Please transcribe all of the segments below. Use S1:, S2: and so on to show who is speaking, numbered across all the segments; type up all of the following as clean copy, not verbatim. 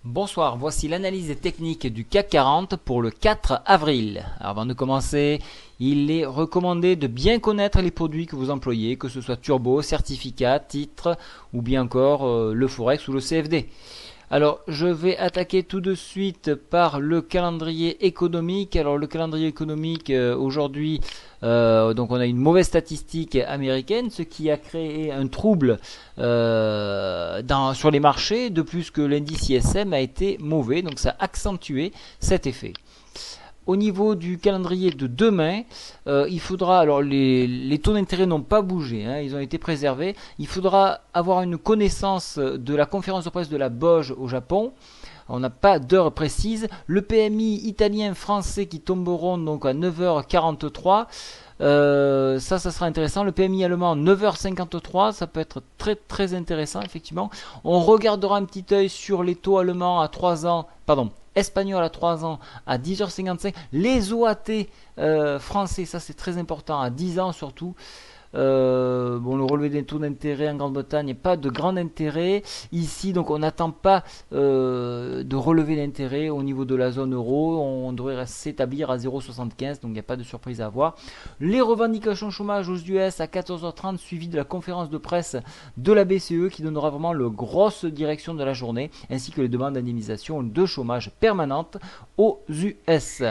S1: Bonsoir, voici l'analyse technique du CAC 40 pour le 4 avril. Alors, avant de commencer, il est recommandé de bien connaître les produits que vous employez, que ce soit turbo, certificat, titre ou bien encore le Forex ou le CFD. Alors, je vais attaquer tout de suite par le calendrier économique. Alors, le calendrier économique aujourd'hui, donc on a une mauvaise statistique américaine, ce qui a créé un trouble sur les marchés, de plus que l'indice ISM a été mauvais, donc ça a accentué cet effet. Au niveau du calendrier de demain, il faudra, alors les taux d'intérêt n'ont pas bougé, hein, ils ont été préservés. Il faudra avoir une connaissance de la conférence de presse de la BOJ au Japon. On n'a pas d'heure précise. Le PMI italien français qui tomberont donc à 9h43. Ça sera intéressant. Le PMI allemand 9h53, ça peut être très très intéressant effectivement. On regardera un petit œil sur les taux allemands à 3 ans, espagnol à 3 ans à 10h55. Les OAT français, ça c'est très important, à 10 ans surtout. Le relevé des taux d'intérêt en Grande-Bretagne n'est pas de grand intérêt. Ici, donc, on n'attend pas de relevé d'intérêt au niveau de la zone euro. On devrait s'établir à 0,75, donc il n'y a pas de surprise à avoir. Les revendications chômage aux US à 14h30, suivi de la conférence de presse de la BCE qui donnera vraiment le grosse direction de la journée, ainsi que les demandes d'indemnisation de chômage permanente aux US.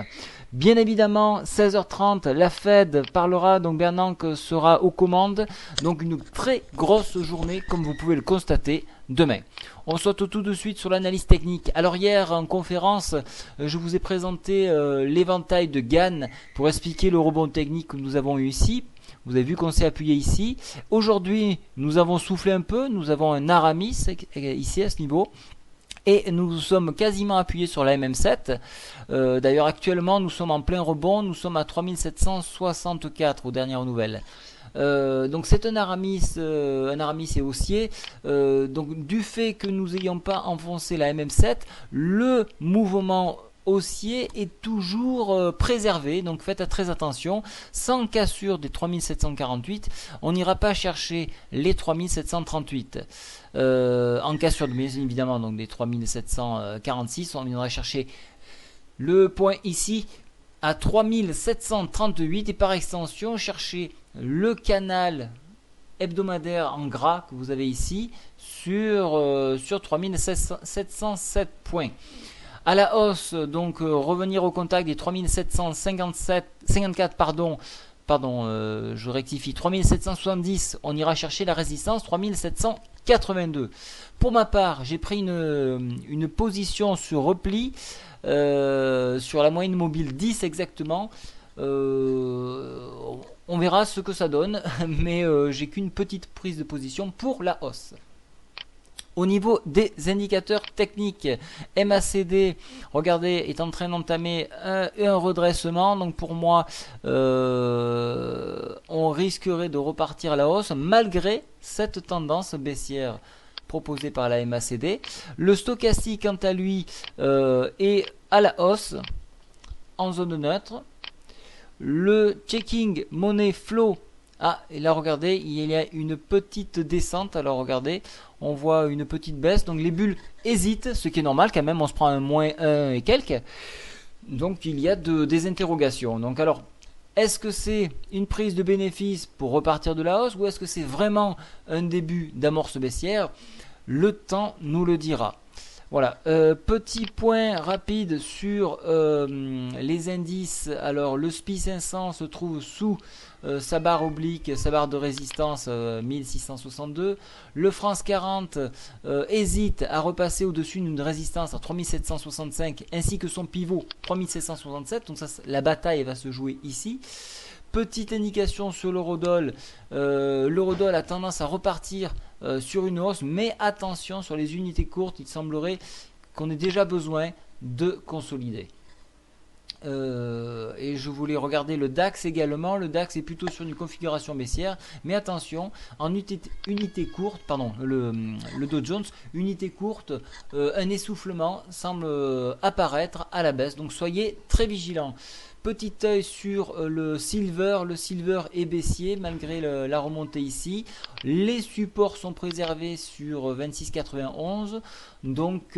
S1: Bien évidemment, 16h30, la Fed parlera, donc Bernanke sera aux commandes. Donc une très grosse journée, comme vous pouvez le constater, demain. On saute tout de suite sur l'analyse technique. Alors hier, en conférence, je vous ai présenté l'éventail de Gann pour expliquer le rebond technique que nous avons eu ici. Vous avez vu qu'on s'est appuyé ici. Aujourd'hui, nous avons soufflé un peu. Nous avons un Aramis ici à ce niveau. Et nous sommes quasiment appuyés sur la MM7. D'ailleurs, actuellement, nous sommes en plein rebond. Nous sommes à 3764 aux dernières nouvelles. Donc c'est un Aramis et haussier. Donc du fait que nous n'ayons pas enfoncé la MM7, le mouvement haussier est toujours préservé, donc faites très attention. Sans cassure des 3748, on n'ira pas chercher les 3738. En cassure de bien évidemment donc des 3746, on ira chercher le point ici à 3738 et par extension chercher le canal hebdomadaire en gras que vous avez ici sur 3707 points. À la hausse, donc revenir au contact des 3754, je rectifie, 3770, on ira chercher la résistance 3782. Pour ma part, j'ai pris une position sur repli sur la moyenne mobile 10 exactement. On verra ce que ça donne, mais j'ai qu'une petite prise de position pour la hausse. Au niveau des indicateurs techniques, MACD, regardez, est en train d'entamer un redressement. Donc pour moi, on risquerait de repartir à la hausse malgré cette tendance baissière proposée par la MACD. Le stochastique, quant à lui, est à la hausse en zone neutre. Le checking money flow, et là regardez, il y a une petite descente. Alors regardez, on voit une petite baisse. Donc les bulles hésitent, ce qui est normal quand même. On se prend un moins 1 et quelques. Donc il y a des interrogations. Donc alors, est-ce que c'est une prise de bénéfice pour repartir de la hausse ou est-ce que c'est vraiment un début d'amorce baissière? Le temps nous le dira. Voilà, petit point rapide sur les indices. Alors le SPI 500 se trouve sous sa barre oblique, sa barre de résistance 1662. Le France 40 hésite à repasser au-dessus d'une résistance à 3765 ainsi que son pivot 3767. Donc ça, la bataille va se jouer ici. Petite indication sur l'eurodoll. L'eurodoll a tendance à repartir sur une hausse, mais attention sur les unités courtes, il semblerait qu'on ait déjà besoin de consolider. Et je voulais regarder le DAX également. Le DAX est plutôt sur une configuration baissière, mais attention, en unité courte, le Dow Jones, unité courte, un essoufflement semble apparaître à la baisse, donc soyez très vigilants. Petit œil sur le silver est baissier malgré la remontée ici. Les supports sont préservés sur 26,91. Donc